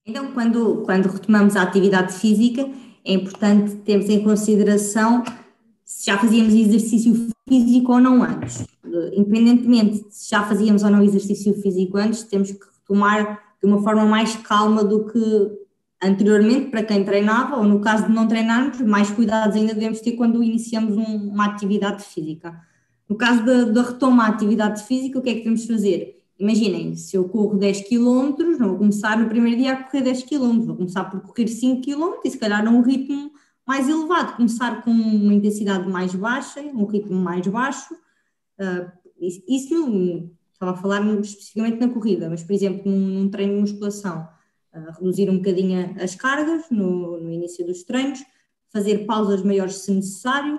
Então, quando retomamos a atividade física, é importante termos em consideração se já fazíamos exercício físico ou não antes. Independentemente de se já fazíamos ou não exercício físico antes, temos que retomar de uma forma mais calma do que anteriormente para quem treinava, ou no caso de não treinarmos, mais cuidados ainda devemos ter quando iniciamos uma atividade física. No caso da retoma à atividade física, o que é que devemos fazer? Imaginem, se eu corro 10 km, não vou começar no primeiro dia a correr 10 km, vou começar por correr 5 km e se calhar num ritmo mais elevado, começar com uma intensidade mais baixa, um ritmo mais baixo. Isso não, estava a falar especificamente na corrida, mas por exemplo num treino de musculação, reduzir um bocadinho as cargas no início dos treinos, fazer pausas maiores se necessário.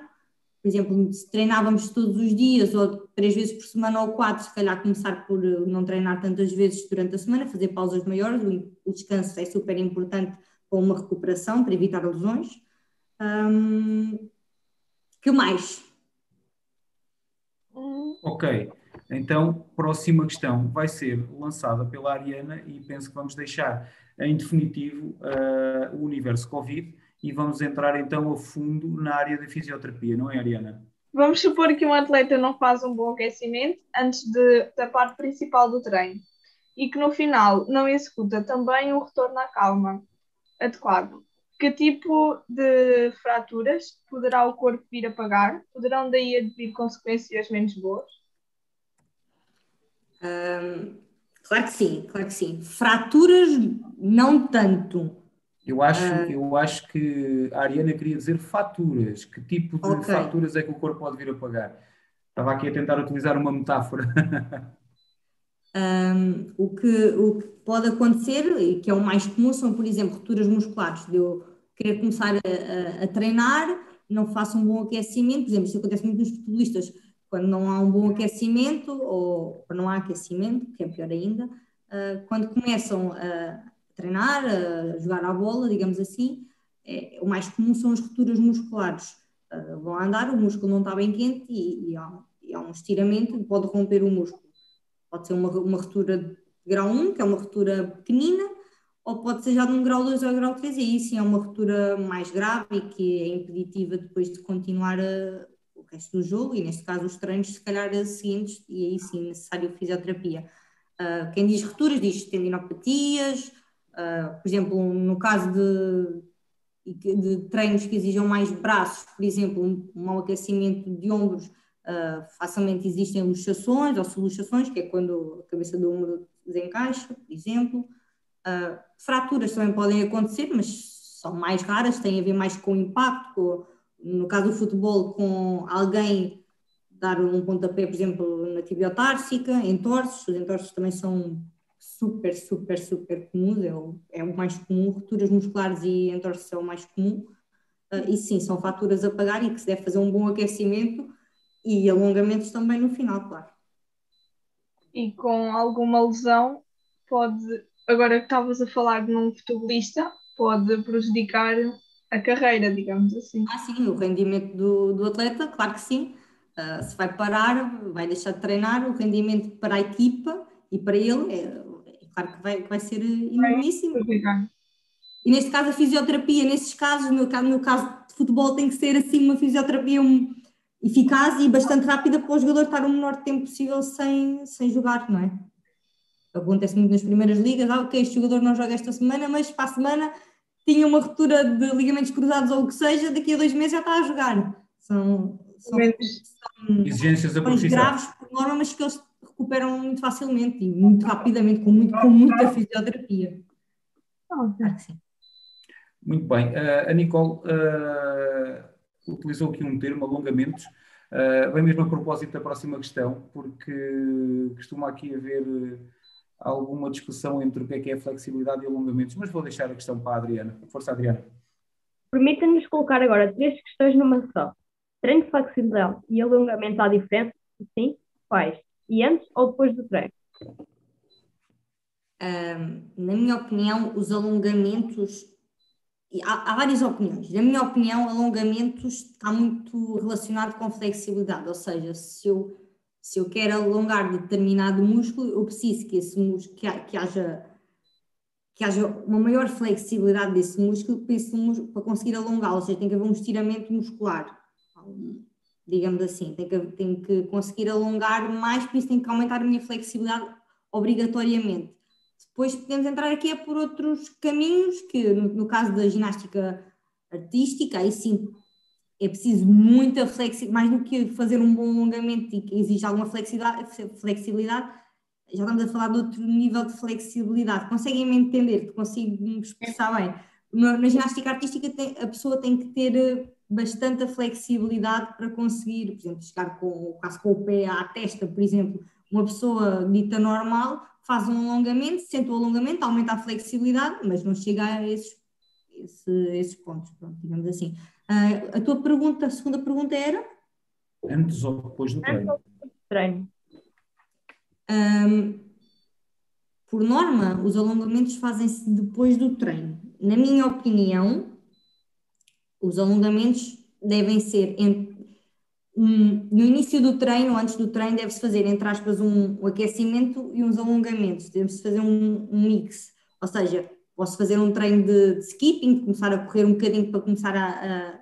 Por exemplo, se treinávamos todos os dias ou 3 vezes por semana ou 4, se calhar começar por não treinar tantas vezes durante a semana, fazer pausas maiores. O descanso é super importante para uma recuperação, para evitar lesões. Que mais? Ok, então próxima questão vai ser lançada pela Ariana e penso que vamos deixar em definitivo o universo Covid e vamos entrar então a fundo na área da fisioterapia, não é, Ariana? Vamos supor que um atleta não faz um bom aquecimento antes da parte principal do treino e que no final não executa também o retorno à calma adequado. Que tipo de fraturas poderá o corpo vir a pagar? Poderão daí advir consequências menos boas? Claro que sim, claro que sim. Fraturas, não tanto. Eu acho que a Ariana queria dizer faturas. Que tipo de Ok. faturas é que o corpo pode vir a pagar? Estava aqui a tentar utilizar uma metáfora. O que pode acontecer, e que é o mais comum, são, por exemplo, rupturas musculares, de eu querer começar a treinar, não faço um bom aquecimento, por exemplo, isso acontece muito nos futebolistas, quando não há um bom aquecimento, ou não há aquecimento, que é pior ainda, quando começam a treinar, a jogar à bola, digamos assim, o mais comum são as rupturas musculares. Vão andar, o músculo não está bem quente e há um estiramento e pode romper o músculo. Pode ser uma ruptura de grau 1, que é uma ruptura pequenina, ou pode ser já de um grau 2 ou grau 3, e aí sim é uma ruptura mais grave e que é impeditiva depois de continuar o resto do jogo, e neste caso os treinos, se calhar seguintes, e aí sim necessário fisioterapia. Quem diz rupturas diz tendinopatias, por exemplo, no caso de treinos que exijam mais braços, por exemplo, um mau aquecimento de ombros, facilmente existem luxações ou soluçações, que é quando a cabeça do ombro desencaixa, por exemplo. Fraturas também podem acontecer, mas são mais raras, têm a ver mais com o impacto, no caso do futebol, com alguém dar um pontapé, por exemplo, na tibiotársica, entorses. Os entorses também são super, super, super comuns, é o mais comum. Rupturas musculares e entorses é o mais comum. E sim, são faturas a pagar e que se deve fazer um bom aquecimento e alongamentos também no final, claro. E com alguma lesão, agora que estavas a falar de um futebolista, pode prejudicar a carreira, digamos assim. Sim, o rendimento do atleta, claro que sim. Se vai parar, vai deixar de treinar, o rendimento para a equipa e para ele é claro que vai ser enormíssimo. E neste caso a fisioterapia, nesses casos, no caso de futebol, tem que ser assim uma fisioterapia eficaz e bastante rápida para o jogador estar o menor tempo possível sem jogar, não é? Acontece muito nas primeiras ligas, ok, este jogador não joga esta semana, mas para a semana tinha uma ruptura de ligamentos cruzados ou o que seja, daqui a 2 meses já está a jogar. São exigências da lesões profissão. graves por norma, mas que eles recuperam muito facilmente e muito rapidamente, com muita fisioterapia. Claro que sim. Muito bem. A Nicole utilizou aqui um termo, alongamentos. Bem mesmo a propósito da próxima questão, porque costuma aqui haver alguma discussão entre o que é flexibilidade e alongamentos, mas vou deixar a questão para a Adriana. Força, Adriana. Permita-nos colocar agora 3 questões numa só. Treino de flexibilidade e alongamento há diferença? Sim? Quais? E antes ou depois do treino? Na minha opinião, os alongamentos, há várias opiniões. Na minha opinião, alongamentos está muito relacionado com flexibilidade, ou seja, se eu quero alongar determinado músculo, eu preciso que esse músculo, que que haja uma maior flexibilidade desse músculo para conseguir alongá-lo, ou seja, tem que haver um estiramento muscular, digamos assim, tem que conseguir alongar mais, por isso tem que aumentar a minha flexibilidade obrigatoriamente. Depois podemos entrar aqui por outros caminhos, que no caso da ginástica artística, aí sim é preciso muita flexibilidade, mais do que fazer um bom alongamento e que exige alguma flexibilidade, já estamos a falar de outro nível de flexibilidade. Conseguem me entender? Consigo me expressar bem? Na ginástica artística a pessoa tem que ter bastante flexibilidade para conseguir, por exemplo, chegar quase com o pé à testa, por exemplo. Uma pessoa dita normal faz um alongamento, sente o alongamento, aumenta a flexibilidade, mas não chega a esses pontos, pronto, digamos assim. A tua pergunta, a segunda pergunta era? Antes ou depois do treino? Treino. Por norma, os alongamentos fazem-se depois do treino. Na minha opinião, os alongamentos devem ser no início do treino, antes do treino, deve-se fazer, entre aspas, um aquecimento e uns alongamentos. Deve-se fazer um mix. Ou seja, posso fazer um treino de skipping, de começar a correr um bocadinho para começar a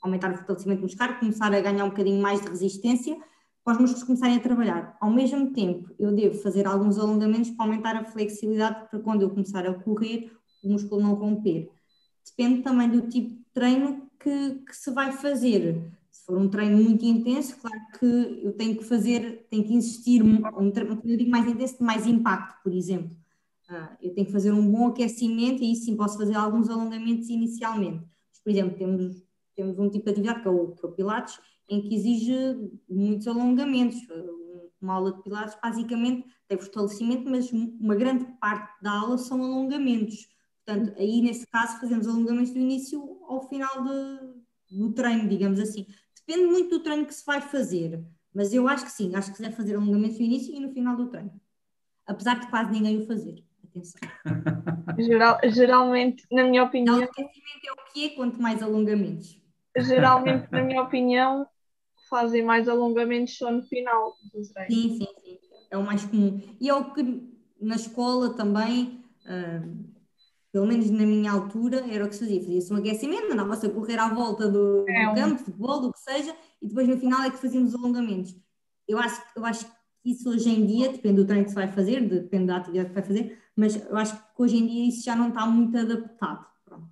aumentar o fortalecimento muscular, começar a ganhar um bocadinho mais de resistência, para os músculos começarem a trabalhar. Ao mesmo tempo, eu devo fazer alguns alongamentos para aumentar a flexibilidade, para quando eu começar a correr, o músculo não romper. Depende também do tipo de treino que se vai fazer. Se for um treino muito intenso, claro que eu tenho que insistir um treino mais intenso, de mais impacto, por exemplo. Eu tenho que fazer um bom aquecimento e aí sim posso fazer alguns alongamentos inicialmente. Mas, por exemplo, temos um tipo de atividade que é o Pilates, em que exige muitos alongamentos. Uma aula de Pilates basicamente tem fortalecimento, mas uma grande parte da aula são alongamentos. Portanto, aí nesse caso fazemos alongamentos do início ao final do treino, digamos assim. Depende muito do treino que se vai fazer, mas eu acho que sim, acho que se deve fazer alongamentos no início e no final do treino. Apesar de quase ninguém o fazer. Atenção. Geralmente, na minha opinião... O aquecimento é o que é, quanto mais alongamentos. Geralmente, na minha opinião, fazem mais alongamentos só no final do treino. Sim. É o mais comum. E é o que na escola também, pelo menos na minha altura, era o que se fazia. Fazia-se um aquecimento, andava-se a correr à volta do campo, de futebol, do que seja, e depois no final é que fazíamos os alongamentos. Eu acho que isso hoje em dia, depende do treino que se vai fazer, depende da atividade que vai fazer, mas eu acho que hoje em dia isso já não está muito adaptado. Pronto.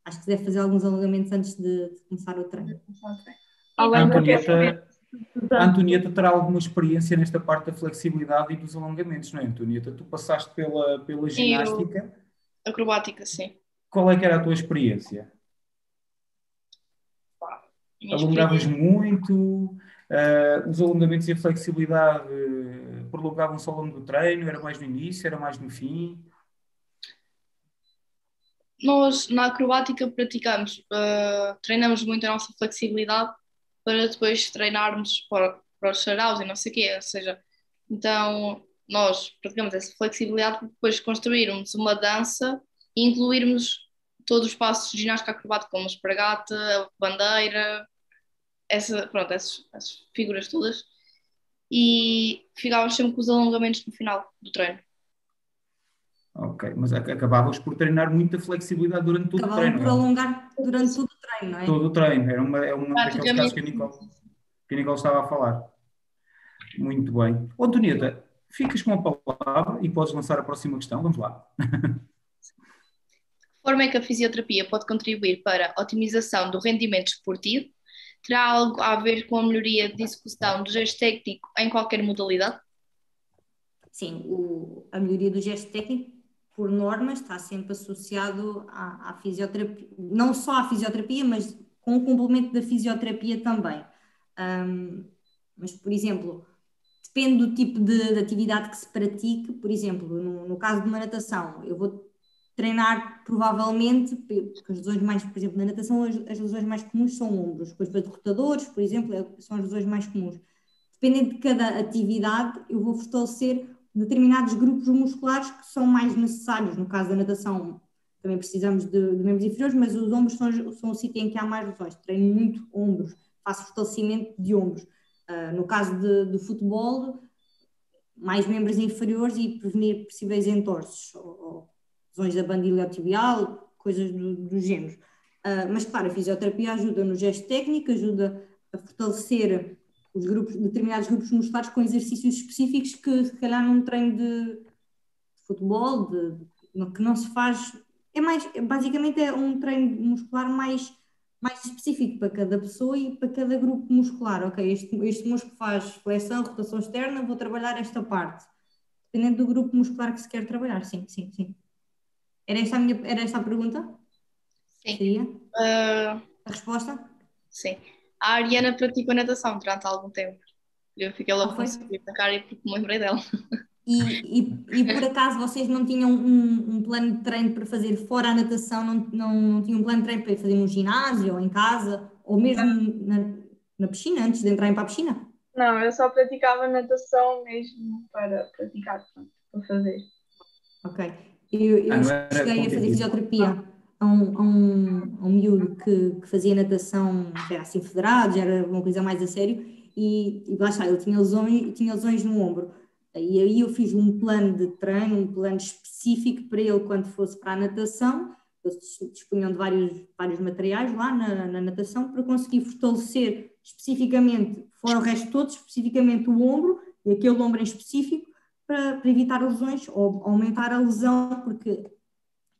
Acho que se deve fazer alguns alongamentos antes de começar o treino. A Antonieta terá alguma experiência nesta parte da flexibilidade e dos alongamentos, não é, Antonieta? Tu passaste pela ginástica. Acrobática, sim. Qual é que era a tua experiência? Alongavas muito? Os alongamentos e a flexibilidade prolongavam-se ao longo do treino? Era mais no início? Era mais no fim? Nós, na acrobática, treinamos muito a nossa flexibilidade para depois treinarmos para os saraus e não sei o quê. Ou seja, então nós praticamos essa flexibilidade para depois construirmos uma dança e incluirmos todos os passos de ginástica acrobática, como a espargata, a bandeira, essas figuras todas. E ficávamos sempre com os alongamentos no final do treino. Ok, mas acabavas por treinar muita flexibilidade durante todo o treino. Por alongar durante todo o treino, não é? Todo o treino, é um daqueles casos que a Nicole estava a falar. Muito bem. Antonieta, ficas com a palavra e podes lançar a próxima questão, vamos lá. De que forma é que a fisioterapia pode contribuir para a otimização do rendimento esportivo? Terá algo a ver com a melhoria de execução do gesto técnico em qualquer modalidade? Sim, a melhoria do gesto técnico, por norma, está sempre associado à fisioterapia, não só à fisioterapia, mas com o complemento da fisioterapia também. Mas, por exemplo, depende do tipo de atividade que se pratique. Por exemplo, no caso de uma natação, eu vou treinar provavelmente, porque as lesões mais, por exemplo, na natação as lesões mais comuns são ombros, depois de rotadores, por exemplo, são as lesões mais comuns. Dependendo de cada atividade, eu vou fortalecer determinados grupos musculares que são mais necessários. No caso da natação, também precisamos de membros inferiores, mas os ombros são o sítio em que há mais lesões. Treino muito ombros, faço fortalecimento de ombros. No caso do futebol, mais membros inferiores e prevenir possíveis entorses ou lesões da banda iliotibial, coisas do género. Mas claro, a fisioterapia ajuda no gesto técnico, ajuda a fortalecer determinados grupos musculares com exercícios específicos que se calhar num treino de futebol, que não se faz, basicamente é um treino muscular mais específico para cada pessoa e para cada grupo muscular. Ok, este músculo faz flexão, rotação externa, vou trabalhar esta parte. Dependendo do grupo muscular que se quer trabalhar, sim. Era esta a pergunta? Sim. Seria? Uh, A resposta? sim. A Ariana praticou natação durante algum tempo. Eu fiquei logo com foi? um sorriso na cara porque me lembrei dela. E por acaso vocês não tinham um plano de treino para fazer fora a natação, não tinham um plano de treino para fazer no ginásio ou em casa, ou mesmo na piscina, antes de entrarem para a piscina? Não, eu só praticava natação mesmo para praticar, para fazer. Ok. Eu não era cheguei a fazer competitivo. fisioterapia a um miúdo que fazia natação, que era assim federado, já era uma coisa mais a sério, e lá está, ele tinha lesões no ombro. E aí eu fiz um plano de treino, um plano específico para ele quando fosse para a natação. Eles dispunham de vários materiais lá na natação para conseguir fortalecer especificamente, fora o resto todo, especificamente o ombro, e aquele ombro em específico, para evitar lesões ou aumentar a lesão, porque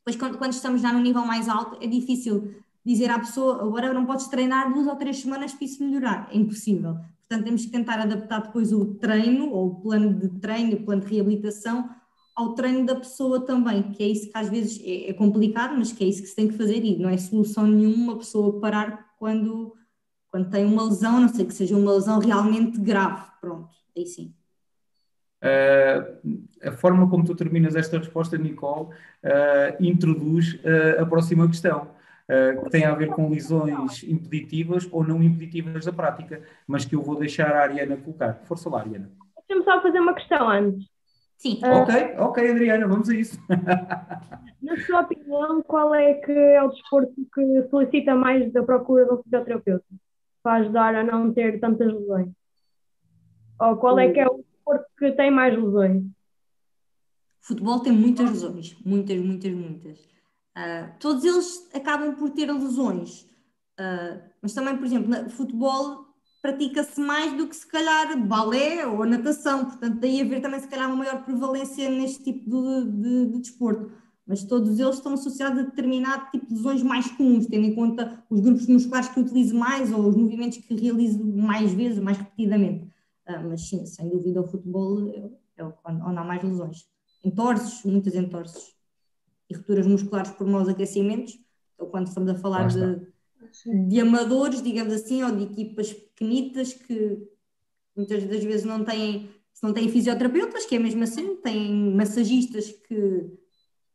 depois quando estamos já no nível mais alto é difícil dizer à pessoa agora não podes treinar 2 ou 3 semanas para isso melhorar, é impossível. Portanto, temos que tentar adaptar depois o treino, ou o plano de treino, o plano de reabilitação, ao treino da pessoa também, que é isso que às vezes é complicado, mas que é isso que se tem que fazer e não é solução nenhuma a pessoa parar quando tem uma lesão, a não sei que seja uma lesão realmente grave, pronto, aí sim. A forma como tu terminas esta resposta, Nicole, introduz a próxima questão, que tem a ver com lesões impeditivas ou não impeditivas da prática, mas que eu vou deixar a Ariana colocar. Força lá, Ariana. Deixa-me só fazer uma questão antes. Sim. Ok, Adriana, vamos a isso. Na sua opinião, qual é que é o desporto que solicita mais da procura de um fisioterapeuta para ajudar a não ter tantas lesões? Ou qual é que é o desporto que tem mais lesões? Futebol tem muitas lesões, muitas. Todos eles acabam por ter lesões, mas também, por exemplo, no futebol pratica-se mais do que se calhar balé ou natação, portanto daí haver também se calhar uma maior prevalência neste tipo de desporto, mas todos eles estão associados a determinado tipo de lesões mais comuns, tendo em conta os grupos musculares que utilizo mais ou os movimentos que realizo mais vezes, mais repetidamente, mas sim, sem dúvida o futebol é onde há mais lesões. Entorses, muitas entorses e rupturas musculares por maus aquecimentos. Então, quando estamos a falar de amadores, digamos assim, ou de equipas pequenitas que muitas das vezes não têm fisioterapeutas, que é mesmo assim, têm massagistas que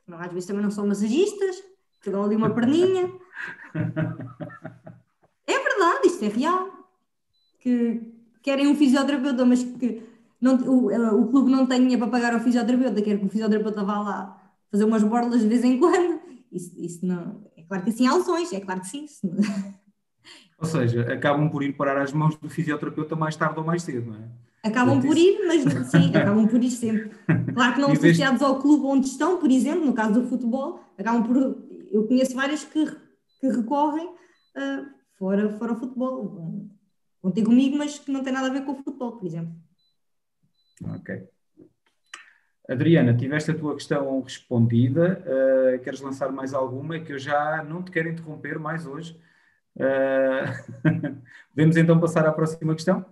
às vezes também não são massagistas, que dão ali uma perninha. É verdade, isto é real. Que querem um fisioterapeuta, mas que o clube não tem dinheiro para pagar ao fisioterapeuta, quer que o fisioterapeuta vá lá fazer umas borlas de vez em quando. Isso não. É claro que assim há lesões, é claro que sim. Ou seja, acabam por ir parar às mãos do fisioterapeuta mais tarde ou mais cedo, não é? Acabam por ir, mas sim, acabam por ir sempre. Claro que não associados ao clube onde estão, por exemplo, no caso do futebol, acabam por. Eu conheço várias que recorrem fora o futebol. Vão ter comigo, mas que não tem nada a ver com o futebol, por exemplo. Ok. Adriana, tiveste a tua questão respondida. Queres lançar mais alguma? É que eu já não te quero interromper mais hoje. Podemos então passar à próxima questão?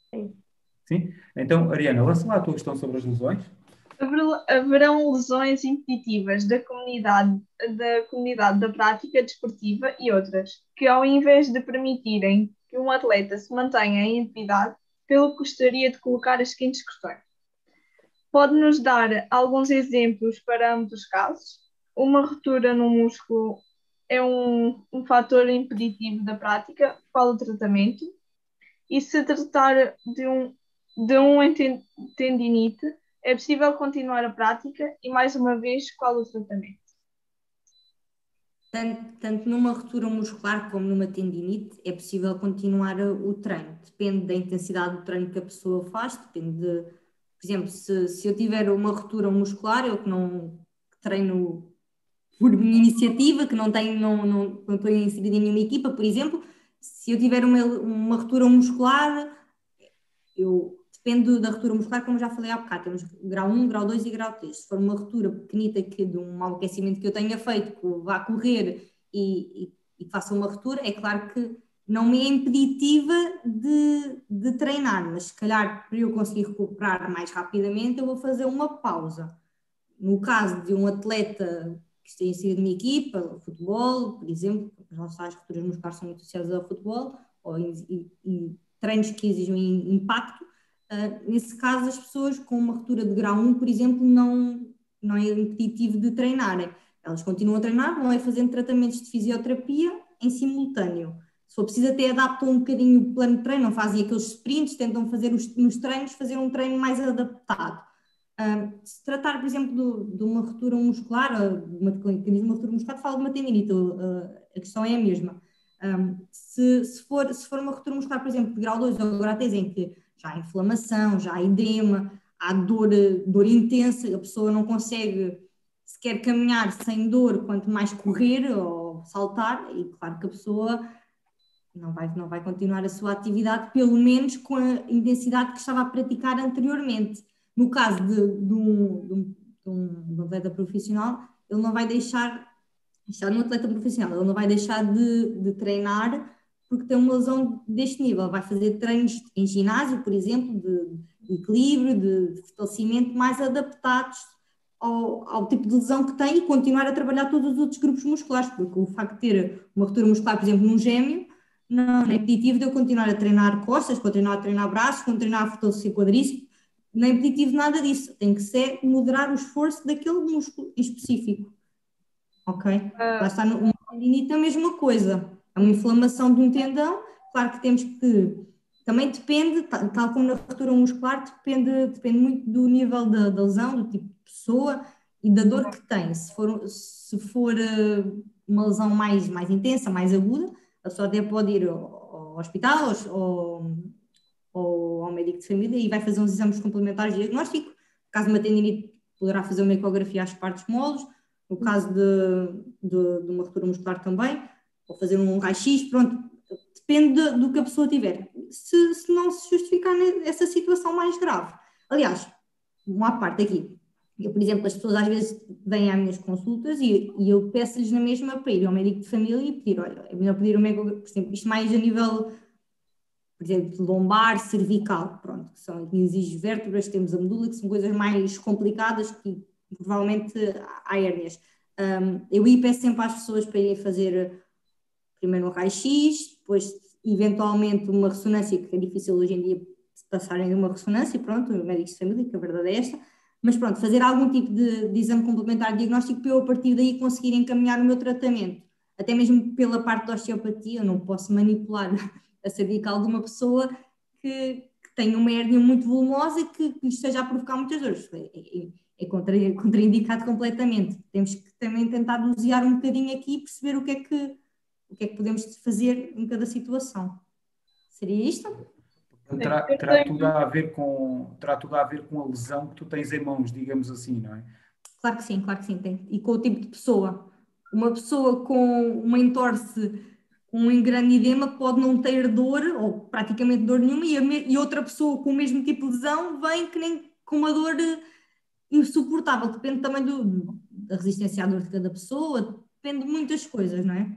Sim. Sim? Então, Ariana, lança lá a tua questão sobre as lesões. Haverão lesões impeditivas da comunidade da prática desportiva e outras, que ao invés de permitirem que um atleta se mantenha em atividade, pelo que gostaria de colocar as seguintes questões. Pode-nos dar alguns exemplos para ambos os casos? Uma ruptura no músculo é um fator impeditivo da prática? Qual o tratamento? E se tratar de um tendinite, é possível continuar a prática? E mais uma vez, qual o tratamento? Tanto numa ruptura muscular como numa tendinite é possível continuar o treino. Depende da intensidade do treino que a pessoa faz, depende Por exemplo, se eu tiver uma ruptura muscular, eu que não que treino por minha iniciativa, que não estou inserida em nenhuma equipa, por exemplo, se eu tiver uma ruptura muscular, depende da ruptura muscular, como já falei há bocado, temos grau 1, grau 2 e grau 3. Se for uma ruptura pequenita de um mau aquecimento que eu tenha feito, que vá correr e faça uma ruptura, é claro que não me é impeditiva de treinar, mas se calhar para eu conseguir recuperar mais rapidamente, eu vou fazer uma pausa. No caso de um atleta que esteja inserido na equipa, futebol, por exemplo, as rupturas musculares são muito associadas ao futebol, e treinos que exigem impacto, nesse caso as pessoas com uma ruptura de grau 1, por exemplo, não é impeditivo de treinarem. Elas continuam a treinar, vão fazendo tratamentos de fisioterapia em simultâneo. Se for preciso, até adaptam um bocadinho o plano de treino, não fazem aqueles sprints, tentam fazer nos treinos, fazer um treino mais adaptado. Se tratar, por exemplo, de uma ruptura muscular, uma ruptura muscular, falo de uma tendinite, a questão é a mesma. Se for uma ruptura muscular, por exemplo, de grau 2 ou grau 3, em que já há inflamação, já há edema, há dor intensa, a pessoa não consegue sequer caminhar sem dor, quanto mais correr ou saltar, e claro que a pessoa não vai continuar a sua atividade, pelo menos com a intensidade que estava a praticar anteriormente. No caso de um atleta profissional, ele não vai deixar, um atleta profissional, ele não vai deixar de treinar porque tem uma lesão deste nível. Vai fazer treinos em ginásio, por exemplo, de equilíbrio, de fortalecimento, mais adaptados ao tipo de lesão que tem, e continuar a trabalhar todos os outros grupos musculares, porque o facto de ter uma ruptura muscular, por exemplo, num gêmeo, não é impeditivo de eu continuar a treinar costas, continuar a treinar braços, continuar a fortalecer quadríceps. Não é impeditivo nada disso, tem que ser moderar o esforço daquele músculo em específico, ok? Lá está, uma tendinite é a mesma coisa, é uma inflamação de um tendão, claro que temos que, também depende, tal como na ruptura muscular, depende muito do nível da lesão, do tipo de pessoa e da dor que tem. Se for uma lesão mais intensa, mais aguda, a pessoa até pode ir ao hospital ou ao médico de família e vai fazer uns exames complementares de diagnóstico. No caso de uma tendinite, poderá fazer uma ecografia às partes moles. No caso de uma ruptura muscular também, ou fazer um raio-x, pronto, depende do que a pessoa tiver. Se não se justificar essa situação mais grave. Aliás, uma parte aqui, eu, por exemplo, as pessoas às vezes vêm às minhas consultas e eu peço-lhes na mesma para ir ao médico de família e pedir, olha, é melhor pedir uma ecografia, por exemplo, isto mais a nível, por exemplo, lombar, cervical, pronto, que são que exigem vértebras, temos a medula, que são coisas mais complicadas que provavelmente há hérnias. Eu peço sempre às pessoas para irem fazer primeiro um raio-x, depois eventualmente uma ressonância, que é difícil hoje em dia passarem de uma ressonância, pronto, médicos de família, que a verdade é esta, mas pronto, fazer algum tipo de exame complementar de diagnóstico para eu a partir daí conseguir encaminhar o meu tratamento. Até mesmo pela parte da osteopatia, eu não posso manipular a cervical de uma pessoa que tenha uma hérnia muito volumosa e que esteja a provocar muitas dores. É contraindicado completamente. Temos que também tentar dosear um bocadinho aqui e perceber o que é que podemos fazer em cada situação. Seria isto? Terá tudo a ver com a lesão que tu tens em mãos, digamos assim, não é? Claro que sim, tem. E com o tipo de pessoa. Uma pessoa com uma entorse, com um grande edema, pode não ter dor, ou praticamente dor nenhuma, e outra pessoa com o mesmo tipo de lesão vem que nem com uma dor insuportável. Depende também da resistência à dor de cada pessoa, depende de muitas coisas, não é?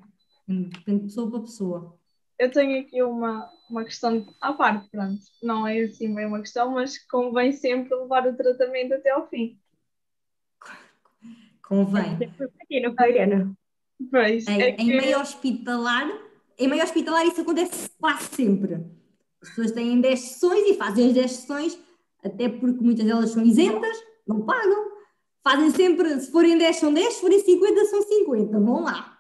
Depende de pessoa para pessoa. Eu tenho aqui uma questão à parte, pronto, não é assim bem uma questão, mas convém sempre levar o tratamento até ao fim. Convém. Aqui na Feirena. Pois, em meio hospitalar isso acontece quase sempre. As pessoas têm 10 sessões e fazem as 10 sessões, até porque muitas delas são isentas, não pagam. Fazem sempre, se forem 10 são 10, se forem 50 são 50, vão lá.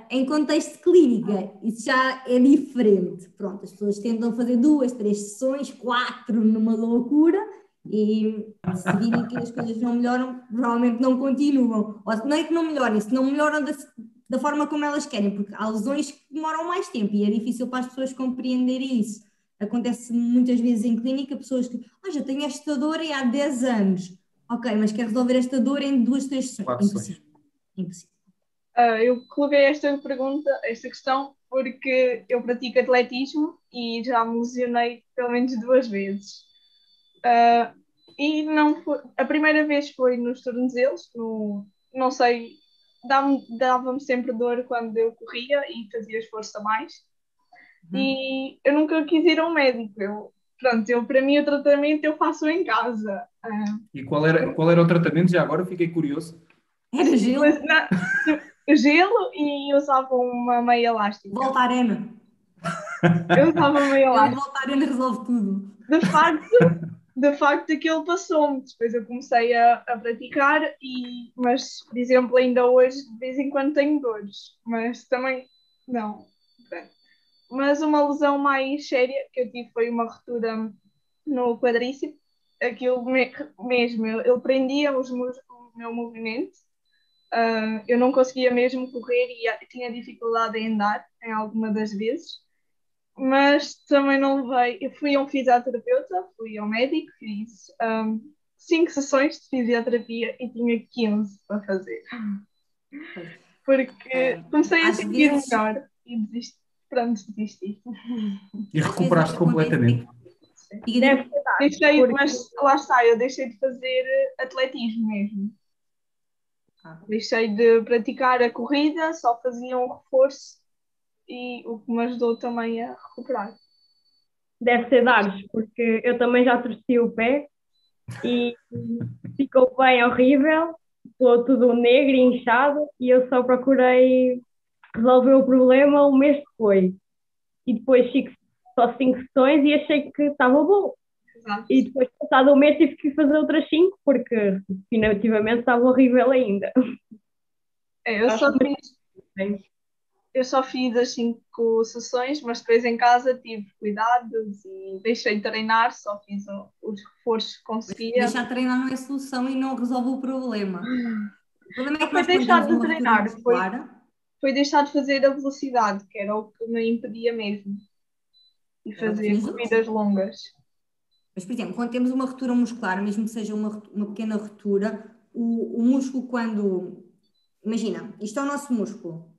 Em contexto de clínica, isso já é diferente. Pronto, as pessoas tentam fazer 2, 3 sessões, 4 numa loucura e se virem que as coisas não melhoram, provavelmente não continuam. Ou não é que não melhorem, se não melhoram da forma como elas querem, porque há lesões que demoram mais tempo e é difícil para as pessoas compreenderem isso. acontece muitas vezes em clínica, pessoas que, já tenho esta dor e há 10 anos. Ok, mas quer resolver esta dor em 2, 3 sessões. 4 sessões. Impossível. Impossível. Eu coloquei esta questão, porque eu pratico atletismo e já me lesionei pelo menos 2 vezes. E não foi, a primeira vez foi nos tornozelos, não sei, dava-me sempre dor quando eu corria e fazia esforço a mais. E eu nunca quis ir a um médico. Para mim o tratamento eu faço em casa. E qual era o tratamento? Já agora fiquei curioso. Era gelo. Gelo e usava uma meia elástica. Volta à arena. Eu usava uma meia elástica. Volta à arena resolve tudo. De facto aquilo passou-me. Depois eu comecei a praticar, mas, por exemplo, ainda hoje de vez em quando tenho dores. Mas também não. Mas uma lesão mais séria que eu tive foi uma ruptura no quadríceps. Aquilo mesmo, eu prendia o meu movimento. Eu não conseguia mesmo correr e tinha dificuldade em andar em alguma das vezes, mas também não levei. Eu fui a um fisioterapeuta, fui ao médico, fiz 5 sessões de fisioterapia e tinha 15 para fazer, porque comecei a sentir melhor e desisti. E recuperaste completamente. Mas lá está, eu deixei de fazer atletismo mesmo. Deixei de praticar a corrida, só fazia um reforço e o que me ajudou também a recuperar. Deve ser dados, porque eu também já torci o pé e ficou bem horrível, ficou tudo negro e inchado e eu só procurei resolver o problema um mês depois. E depois fico só 5 sessões e achei que estava bom. Exato. E depois, passado um mês, tive que fazer outras 5 porque definitivamente estava horrível ainda. Eu só fiz as 5 sessões, mas depois em casa tive cuidados e deixei de treinar, só fiz os reforços que conseguia. Deixar de treinar não é solução e não resolve o problema. O problema é que foi deixar de treinar, foi deixar de fazer a velocidade, que era o que me impedia mesmo. E fazer corridas longas. Mas, por exemplo, quando temos uma ruptura muscular, mesmo que seja uma pequena ruptura, o músculo quando... Imagina, isto é o nosso músculo.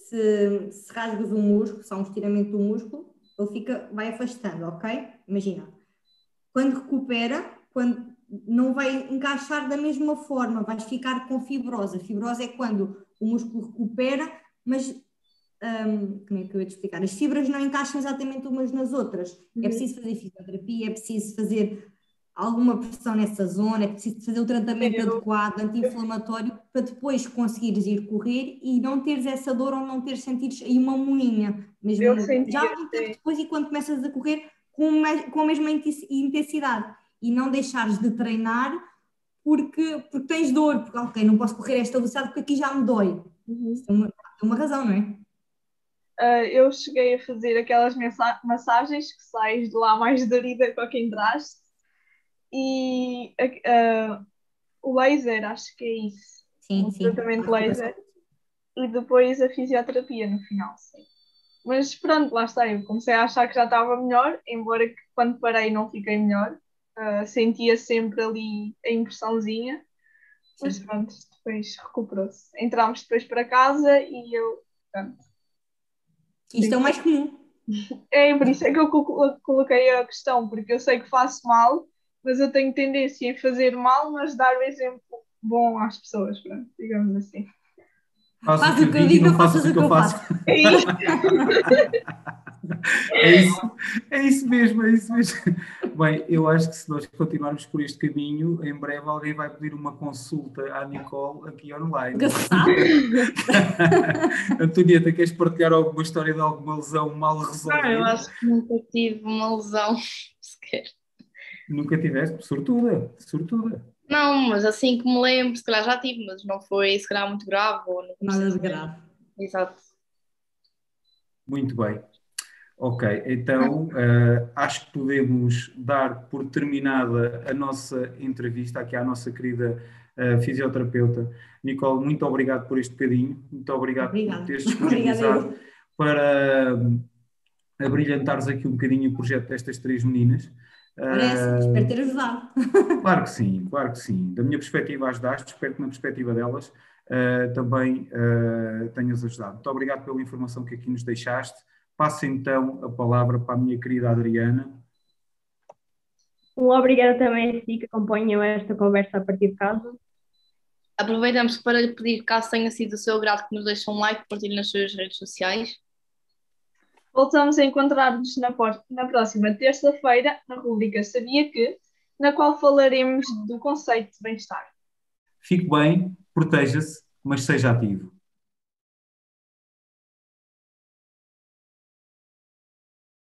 Se rasgas o músculo, se há um estiramento do músculo, ele vai afastando, ok? Imagina. Quando recupera, quando não vai encaixar da mesma forma, vais ficar com fibrose. A fibrose é quando o músculo recupera, mas... como é que eu ia te explicar? As fibras não encaixam exatamente umas nas outras. É preciso fazer fisioterapia, é preciso fazer alguma pressão nessa zona, é preciso fazer o tratamento adequado, anti-inflamatório, para depois conseguires ir correr e não teres essa dor ou não teres sentido aí uma moinha. Mesmo já há um tempo depois e quando começas a correr com a mesma intensidade. E não deixares de treinar porque tens dor, porque ok, não posso correr a esta velocidade porque aqui já me dói. Isso é uma razão, não é? Eu cheguei a fazer aquelas massagens que sais de lá mais dorida com quem entraste e o laser, acho que é isso. Sim. Tratamento laser e depois a fisioterapia no final, sim. Mas pronto, lá está, eu comecei a achar que já estava melhor, embora que quando parei não fiquei melhor. Sentia sempre ali a impressãozinha, mas pronto, depois recuperou-se. Entramos depois para casa e eu, pronto. Isto é o mais comum. É por isso é que eu coloquei a questão, porque eu sei que faço mal, mas eu tenho tendência em fazer mal, mas dar o exemplo bom às pessoas, pronto, digamos assim. Faz o que eu digo, não faças o que eu faço. É isso. É isso mesmo. Bem, eu acho que se nós continuarmos por este caminho, em breve alguém vai pedir uma consulta à Nicole aqui online. Antonieta, queres partilhar alguma história de alguma lesão mal resolvida? Não, eu acho que nunca tive uma lesão sequer. Nunca tiveste? Sortuda. Não, mas assim que me lembro, se calhar já tive, mas não foi se calhar muito grave. Nada de grave. Exato. Muito bem. Ok, então acho que podemos dar por terminada a nossa entrevista aqui à nossa querida fisioterapeuta. Nicole, muito obrigado por este bocadinho, muito obrigado por teres disponibilizado para abrilhantares aqui um bocadinho o projeto destas três meninas. Parece, espero ter ajudado. Claro que sim, claro que sim. Da minha perspectiva ajudaste, espero que na perspectiva delas também tenhas ajudado. Muito obrigado pela informação que aqui nos deixaste. Passo então a palavra para a minha querida Adriana. Um obrigado também a si que acompanham esta conversa a partir de casa. Aproveitamos para lhe pedir, caso tenha sido do seu agrado, que nos deixe um like e partilhe nas suas redes sociais. Voltamos a encontrar-nos na próxima terça-feira, na rubrica Sabia Que, na qual falaremos do conceito de bem-estar. Fique bem, proteja-se, mas seja ativo.